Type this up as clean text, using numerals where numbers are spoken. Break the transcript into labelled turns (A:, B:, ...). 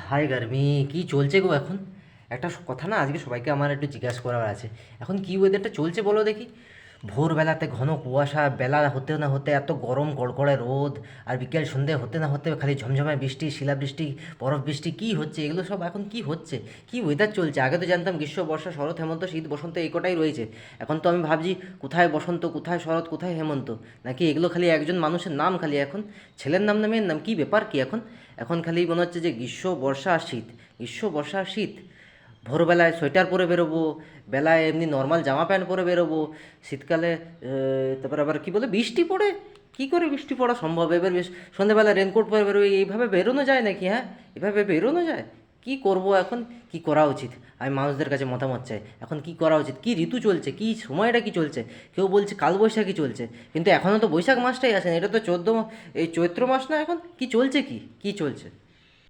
A: High গার্মি, কি চলছে গো এখন? একটা কথা না, আজকে সবাইকে আমার একটু জিজ্ঞাসা করার আছে। এখন কি ওয়েদারটা চলছে বলো দেখি? ভোরবেলাতে ঘন কুয়াশা, বেলা হতে না হতে এত গরম কড়কড়ে রোদ, আর বিকেল সন্ধে হতে না হতে খালি ঝমঝমে বৃষ্টি, শিলাবৃষ্টি, বরফ বৃষ্টি, কি হচ্ছে এগুলো সব? এখন কি হচ্ছে? কি ওয়েদার চলছে? আগে তো জানতাম গ্রীষ্ম, বর্ষা, শরৎ, হেমন্ত, শীত, বসন্ত এই কটাই রয়েছে। এখন তো আমি ভাবছি কোথায় বসন্ত, কোথায় শরৎ, কোথায় হেমন্ত? নাকি এগুলো খালি একজন মানুষের নাম? খালি এখন ছেলের নাম না মেয়ের নাম? কি ব্যাপার কি এখন? এখন খালি মনে হচ্ছে যে গ্রীষ্ম, বর্ষা আর শীত, গ্রীষ্ম, বর্ষা আর শীত। ভোরবেলায় সোয়েটার পরে বেরোবো, বেলায় এমনি নর্মাল জামা প্যান্ট পরে বেরোবো, শীতকালে তারপর আবার কি বলে বৃষ্টি পড়ে। কী করে বৃষ্টি পড়া সম্ভব? এবার বেশ সন্ধ্যেবেলা রেনকোট পরে বেরোই, এইভাবে বেরোনো যায় নাকি? হ্যাঁ, এভাবে বেরোনো যায়? কি করব এখন? কি করা উচিত? আমি মানুষদের কাছে মতামত চাই, এখন কি করা উচিত? কি ঋতু চলছে? কি সময়টা কি চলছে? কেউ বলছে কালবৈশাখী চলছে, কিন্তু এখনও তো বৈশাখ মাসটাই আসেনি, এটা তো এই চৈত্র মাস না? এখন কি চলছে? কি কি চলছে?